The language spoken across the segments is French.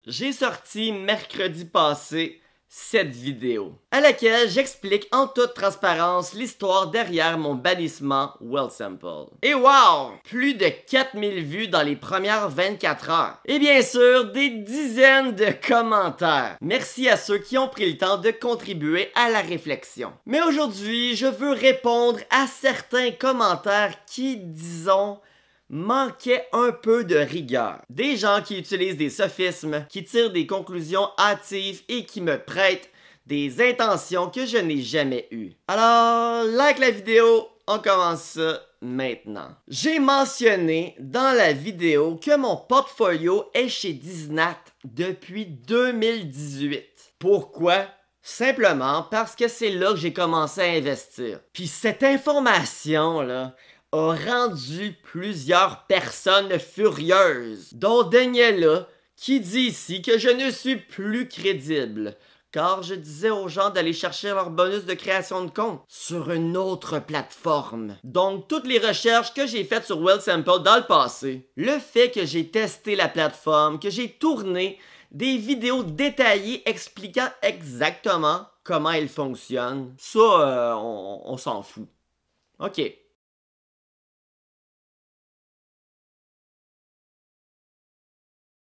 J'ai sorti mercredi passé cette vidéo, à laquelle j'explique en toute transparence l'histoire derrière mon bannissement Wealthsimple. Et wow! Plus de 4000 vues dans les premières 24 heures. Et bien sûr, des dizaines de commentaires. Merci à ceux qui ont pris le temps de contribuer à la réflexion. Mais aujourd'hui, je veux répondre à certains commentaires qui, disons, manquait un peu de rigueur. Des gens qui utilisent des sophismes, qui tirent des conclusions hâtives et qui me prêtent des intentions que je n'ai jamais eues. Alors, like la vidéo, on commence ça maintenant. J'ai mentionné dans la vidéo que mon portfolio est chez Disnat depuis 2018. Pourquoi? Simplement parce que c'est là que j'ai commencé à investir. Puis cette information-là a rendu plusieurs personnes furieuses, dont Daniela, qui dit ici que je ne suis plus crédible, car je disais aux gens d'aller chercher leur bonus de création de compte sur une autre plateforme. Donc, toutes les recherches que j'ai faites sur Wealthsimple dans le passé, le fait que j'ai testé la plateforme, que j'ai tourné des vidéos détaillées expliquant exactement comment elle fonctionne, ça, on s'en fout. Ok.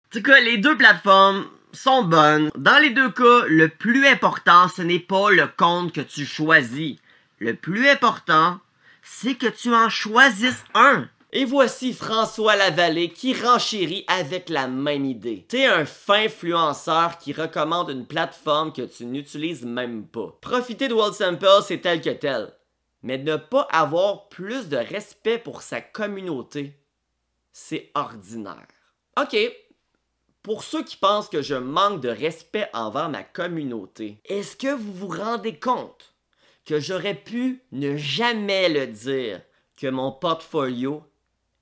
En tout cas, les deux plateformes sont bonnes. Dans les deux cas, le plus important, ce n'est pas le compte que tu choisis. Le plus important, c'est que tu en choisisses un. Et voici François Lavallée qui renchérit avec la même idée. T'es un fin influenceur qui recommande une plateforme que tu n'utilises même pas. Profiter de Wealthsimple, c'est tel que tel. Mais ne pas avoir plus de respect pour sa communauté, c'est ordinaire. Ok. Pour ceux qui pensent que je manque de respect envers ma communauté, est-ce que vous vous rendez compte que j'aurais pu ne jamais le dire que mon portfolio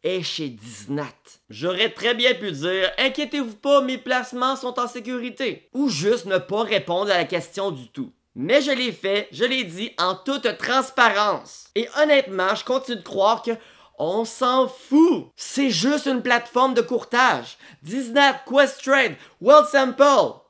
est chez Disnat? J'aurais très bien pu dire « Inquiétez-vous pas, mes placements sont en sécurité » ou juste ne pas répondre à la question du tout. Mais je l'ai fait, je l'ai dit en toute transparence. Et honnêtement, je continue de croire que on s'en fout! C'est juste une plateforme de courtage. Disnat, Questrade, Wealthsimple.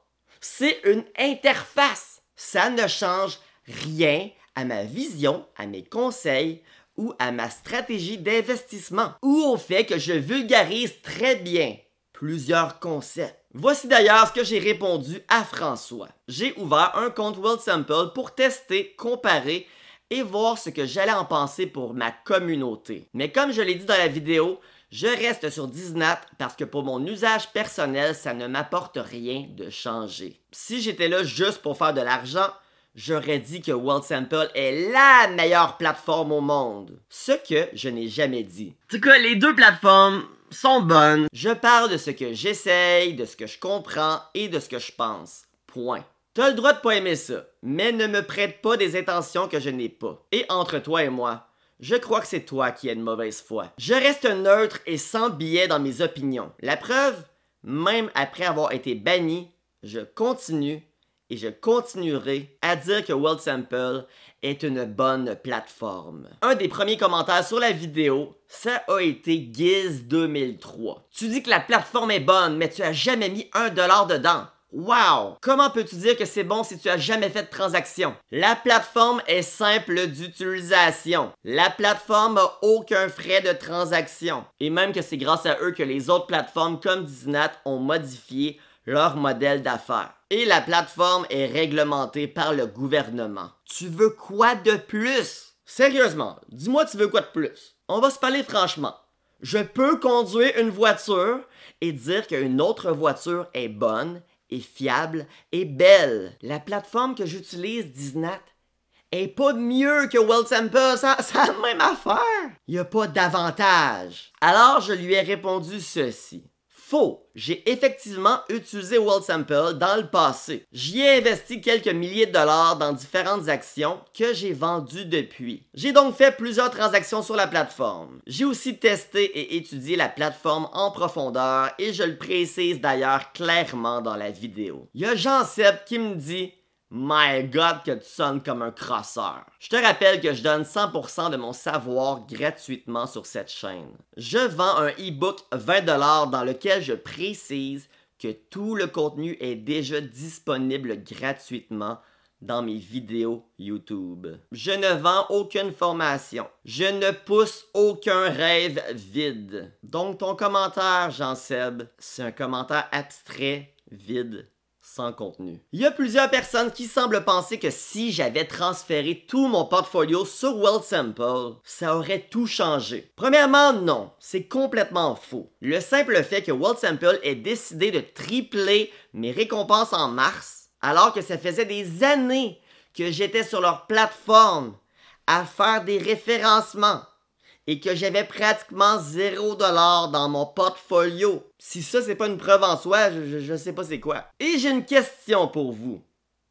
C'est une interface. Ça ne change rien à ma vision, à mes conseils ou à ma stratégie d'investissement ou au fait que je vulgarise très bien plusieurs concepts. Voici d'ailleurs ce que j'ai répondu à François. J'ai ouvert un compte Wealthsimple pour tester, comparer et voir ce que j'allais en penser pour ma communauté. Mais comme je l'ai dit dans la vidéo, je reste sur Disnat parce que pour mon usage personnel, ça ne m'apporte rien de changer. Si j'étais là juste pour faire de l'argent, j'aurais dit que Wealthsimple est la meilleure plateforme au monde. Ce que je n'ai jamais dit. En tout cas, les deux plateformes sont bonnes. Je parle de ce que j'essaye, de ce que je comprends et de ce que je pense. Point. T'as le droit de pas aimer ça, mais ne me prête pas des intentions que je n'ai pas. Et entre toi et moi, je crois que c'est toi qui as de mauvaise foi. Je reste neutre et sans biais dans mes opinions. La preuve, même après avoir été banni, je continue et je continuerai à dire que Wealthsimple est une bonne plateforme. Un des premiers commentaires sur la vidéo, ça a été Giz2003. Tu dis que la plateforme est bonne, mais tu as jamais mis $1 dedans. Wow! Comment peux-tu dire que c'est bon si tu as jamais fait de transaction? La plateforme est simple d'utilisation. La plateforme n'a aucun frais de transaction. Et même que c'est grâce à eux que les autres plateformes comme Disnat ont modifié leur modèle d'affaires. Et la plateforme est réglementée par le gouvernement. Tu veux quoi de plus? Sérieusement, dis-moi tu veux quoi de plus? On va se parler franchement. Je peux conduire une voiture et dire qu'une autre voiture est bonne, est fiable et belle. La plateforme que j'utilise, Disnat, est pas mieux que Wealthsimple, ça a la même affaire. Il n'y a pas d'avantage. Alors je lui ai répondu ceci. Faux, j'ai effectivement utilisé Wealthsimple dans le passé. J'y ai investi quelques milliers de dollars dans différentes actions que j'ai vendues depuis. J'ai donc fait plusieurs transactions sur la plateforme. J'ai aussi testé et étudié la plateforme en profondeur et je le précise d'ailleurs clairement dans la vidéo. Il y a Jean-Seb qui me dit My God, que tu sonnes comme un crosseur. Je te rappelle que je donne 100% de mon savoir gratuitement sur cette chaîne. Je vends un e-book $20 dans lequel je précise que tout le contenu est déjà disponible gratuitement dans mes vidéos YouTube. Je ne vends aucune formation. Je ne pousse aucun rêve vide. Donc ton commentaire, Jean-Seb, c'est un commentaire abstrait, vide, sans contenu. Il y a plusieurs personnes qui semblent penser que si j'avais transféré tout mon portfolio sur Wealthsimple, ça aurait tout changé. Premièrement, non, c'est complètement faux. Le simple fait que Wealthsimple ait décidé de tripler mes récompenses en mars, alors que ça faisait des années que j'étais sur leur plateforme à faire des référencements et que j'avais pratiquement 0$ dans mon portfolio. Si ça, c'est pas une preuve en soi, je sais pas c'est quoi. Et j'ai une question pour vous.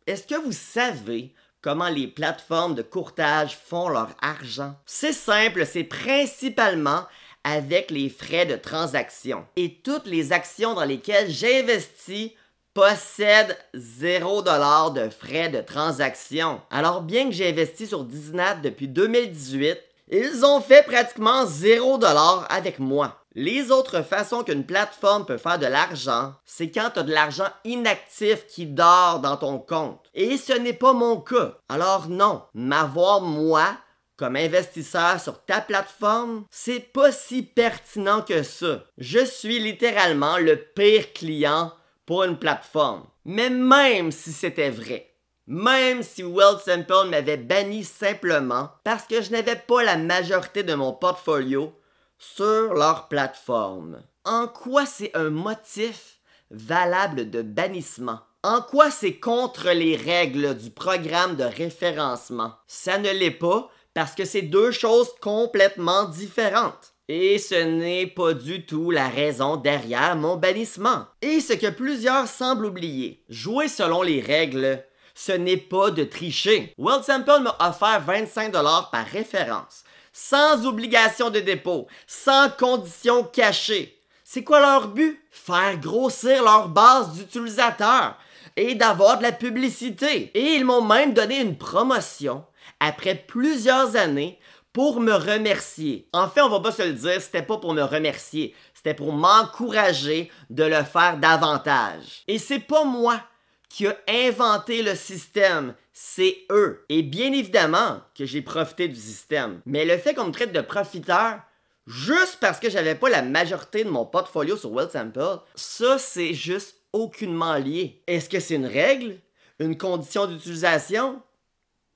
Est-ce que vous savez comment les plateformes de courtage font leur argent? C'est simple, c'est principalement avec les frais de transaction. Et toutes les actions dans lesquelles j'investis possèdent 0$ de frais de transaction. Alors bien que j'ai investi sur Disney depuis 2018, ils ont fait pratiquement 0$ avec moi. Les autres façons qu'une plateforme peut faire de l'argent, c'est quand tu as de l'argent inactif qui dort dans ton compte. Et ce n'est pas mon cas. Alors non, m'avoir moi comme investisseur sur ta plateforme, c'est pas si pertinent que ça. Je suis littéralement le pire client pour une plateforme. Mais même si c'était vrai, même si Wealthsimple m'avait banni simplement parce que je n'avais pas la majorité de mon portfolio sur leur plateforme, en quoi c'est un motif valable de bannissement? En quoi c'est contre les règles du programme de référencement? Ça ne l'est pas parce que c'est deux choses complètement différentes. Et ce n'est pas du tout la raison derrière mon bannissement. Et ce que plusieurs semblent oublier, jouer selon les règles, ce n'est pas de tricher. Wealthsimple m'a offert 25$ par référence, sans obligation de dépôt, sans conditions cachées. C'est quoi leur but? Faire grossir leur base d'utilisateurs et d'avoir de la publicité. Et ils m'ont même donné une promotion après plusieurs années pour me remercier. En fait, on va pas se le dire, c'était pas pour me remercier, c'était pour m'encourager de le faire davantage. Et c'est pas moi qui a inventé le système, c'est eux. Et bien évidemment que j'ai profité du système. Mais le fait qu'on me traite de profiteur, juste parce que j'avais pas la majorité de mon portfolio sur Wealthsimple, ça c'est juste aucunement lié. Est-ce que c'est une règle? Une condition d'utilisation?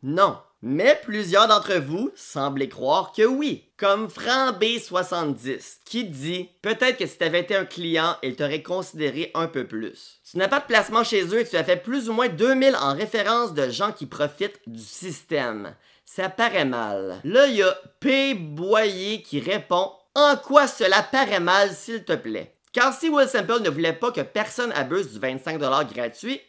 Non. Mais plusieurs d'entre vous semblez croire que oui. Comme FranB70 qui dit « Peut-être que si tu avais été un client, ils t'auraient considéré un peu plus. Tu n'as pas de placement chez eux et tu as fait plus ou moins 2000 en référence de gens qui profitent du système. Ça paraît mal. » Là, il y a P. Boyer qui répond « En quoi cela paraît mal, s'il te plaît? Car si Wealthsimple ne voulait pas que personne abuse du 25$ gratuit,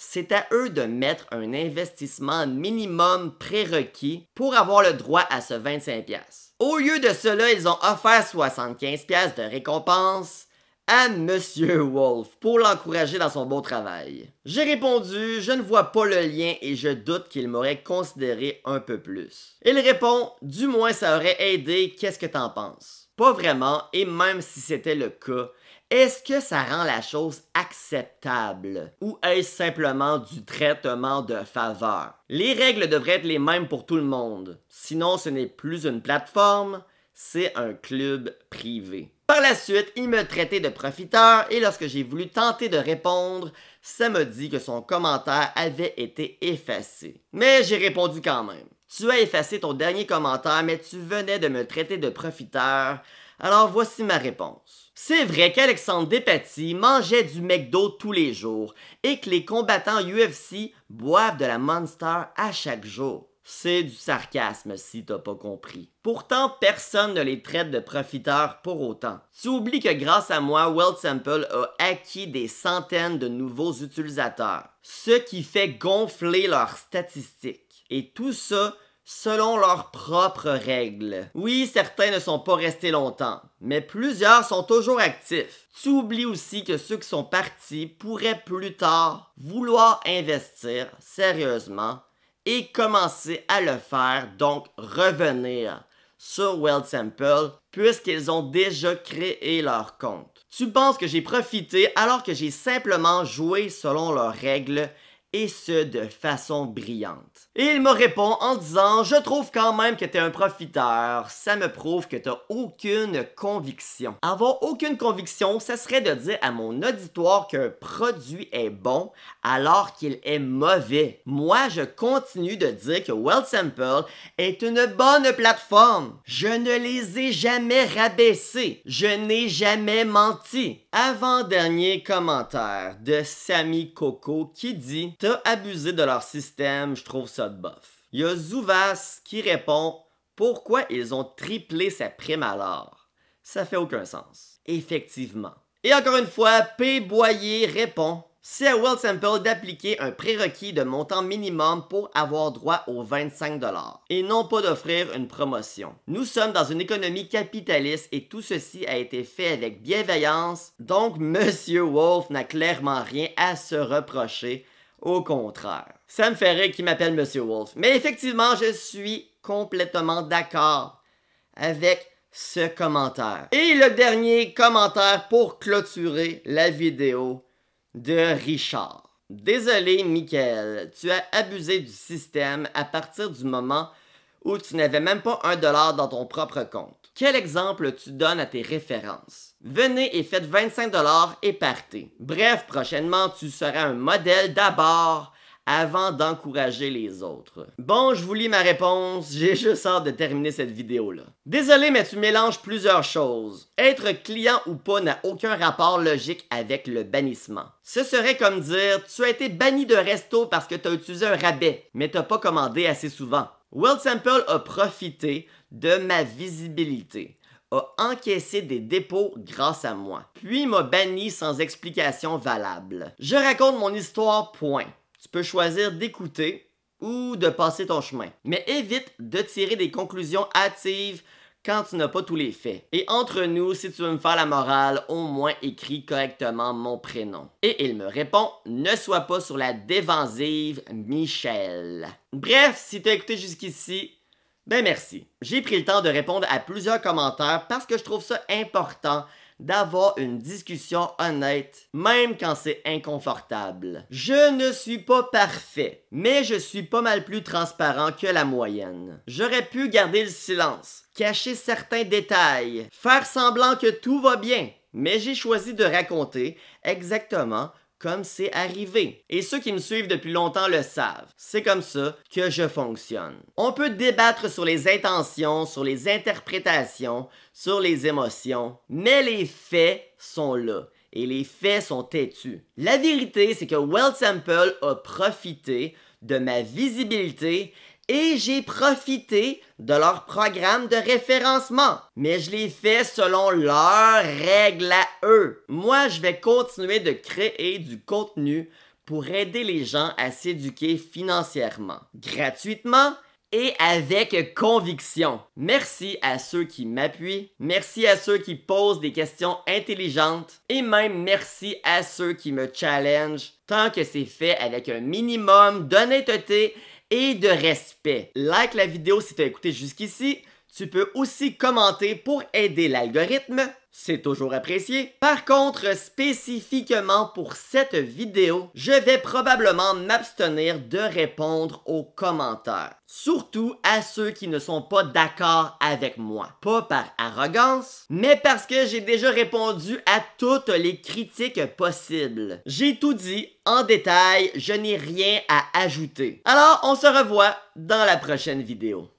c'est à eux de mettre un investissement minimum prérequis pour avoir le droit à ce 25$. Au lieu de cela, ils ont offert 75$ de récompense à Monsieur Wolf pour l'encourager dans son beau travail. J'ai répondu, je ne vois pas le lien et je doute qu'il m'aurait considéré un peu plus. Il répond, du moins ça aurait aidé, qu'est-ce que t'en penses? Pas vraiment, et même si c'était le cas, est-ce que ça rend la chose acceptable? Ou est-ce simplement du traitement de faveur? Les règles devraient être les mêmes pour tout le monde. Sinon, ce n'est plus une plateforme, c'est un club privé. Par la suite, il me traitait de profiteur et lorsque j'ai voulu tenter de répondre, ça me dit que son commentaire avait été effacé. Mais j'ai répondu quand même. Tu as effacé ton dernier commentaire, mais tu venais de me traiter de profiteur. Alors voici ma réponse. C'est vrai qu'Alexandre Despatie mangeait du McDo tous les jours et que les combattants UFC boivent de la Monster à chaque jour. C'est du sarcasme si t'as pas compris. Pourtant, personne ne les traite de profiteurs pour autant. Tu oublies que grâce à moi, Wealthsimple a acquis des centaines de nouveaux utilisateurs, ce qui fait gonfler leurs statistiques. Et tout ça selon leurs propres règles. Oui, certains ne sont pas restés longtemps, mais plusieurs sont toujours actifs. Tu oublies aussi que ceux qui sont partis pourraient plus tard vouloir investir sérieusement et commencer à le faire, donc revenir sur Wealthsample puisqu'ils ont déjà créé leur compte. Tu penses que j'ai profité alors que j'ai simplement joué selon leurs règles et ce de façon brillante. Et il me répond en disant « Je trouve quand même que t'es un profiteur, ça me prouve que t'as aucune conviction. » Avoir aucune conviction, ça serait de dire à mon auditoire qu'un produit est bon alors qu'il est mauvais. Moi, je continue de dire que Wealthsample est une bonne plateforme. Je ne les ai jamais rabaissés. Je n'ai jamais menti. Avant-dernier commentaire de Samy Coco qui dit « T'as abusé de leur système, je trouve ça de bof. » Il y a Zouvas qui répond « Pourquoi ils ont triplé sa prime à l'or? Ça fait aucun sens. » Effectivement. Et encore une fois, P. Boyer répond « C'est à Wealthsample d'appliquer un prérequis de montant minimum pour avoir droit aux 25$ et non pas d'offrir une promotion. Nous sommes dans une économie capitaliste et tout ceci a été fait avec bienveillance, donc Monsieur Wolf n'a clairement rien à se reprocher. Au contraire. Ça me fait rire qu'il m'appelle Monsieur Wolf. Mais effectivement, je suis complètement d'accord avec ce commentaire. Et le dernier commentaire pour clôturer la vidéo de Richard. Désolé, Michael, tu as abusé du système à partir du moment où tu n'avais même pas $1 dans ton propre compte. Quel exemple tu donnes à tes références? Venez et faites 25$ et partez. Bref, prochainement, tu seras un modèle d'abord avant d'encourager les autres. Bon, je vous lis ma réponse, j'ai juste hâte de terminer cette vidéo-là. Désolé, mais tu mélanges plusieurs choses. Être client ou pas n'a aucun rapport logique avec le bannissement. Ce serait comme dire, tu as été banni de resto parce que tu as utilisé un rabais, mais t'as pas commandé assez souvent. Wealthsample a profité de ma visibilité, a encaissé des dépôts grâce à moi, puis m'a banni sans explication valable. Je raconte mon histoire, point. Tu peux choisir d'écouter ou de passer ton chemin, mais évite de tirer des conclusions hâtives quand tu n'as pas tous les faits. Et entre nous, si tu veux me faire la morale, au moins écris correctement mon prénom. Et il me répond, ne sois pas sur la défensive, Michel. Bref, si tu as écouté jusqu'ici, ben merci. J'ai pris le temps de répondre à plusieurs commentaires parce que je trouve ça important d'avoir une discussion honnête, même quand c'est inconfortable. Je ne suis pas parfait, mais je suis pas mal plus transparent que la moyenne. J'aurais pu garder le silence, cacher certains détails, faire semblant que tout va bien, mais j'ai choisi de raconter exactement comme c'est arrivé. Et ceux qui me suivent depuis longtemps le savent. C'est comme ça que je fonctionne. On peut débattre sur les intentions, sur les interprétations, sur les émotions, mais les faits sont là. Et les faits sont têtus. La vérité, c'est que Wealthsample a profité de ma visibilité et j'ai profité de leur programme de référencement. Mais je l'ai fait selon leurs règles à eux. Moi, je vais continuer de créer du contenu pour aider les gens à s'éduquer financièrement, gratuitement et avec conviction. Merci à ceux qui m'appuient, merci à ceux qui posent des questions intelligentes et même merci à ceux qui me challengent tant que c'est fait avec un minimum d'honnêteté et de respect. Like la vidéo si tu as écouté jusqu'ici. Tu peux aussi commenter pour aider l'algorithme. C'est toujours apprécié. Par contre, spécifiquement pour cette vidéo, je vais probablement m'abstenir de répondre aux commentaires. Surtout à ceux qui ne sont pas d'accord avec moi. Pas par arrogance, mais parce que j'ai déjà répondu à toutes les critiques possibles. J'ai tout dit en détail, je n'ai rien à ajouter. Alors, on se revoit dans la prochaine vidéo.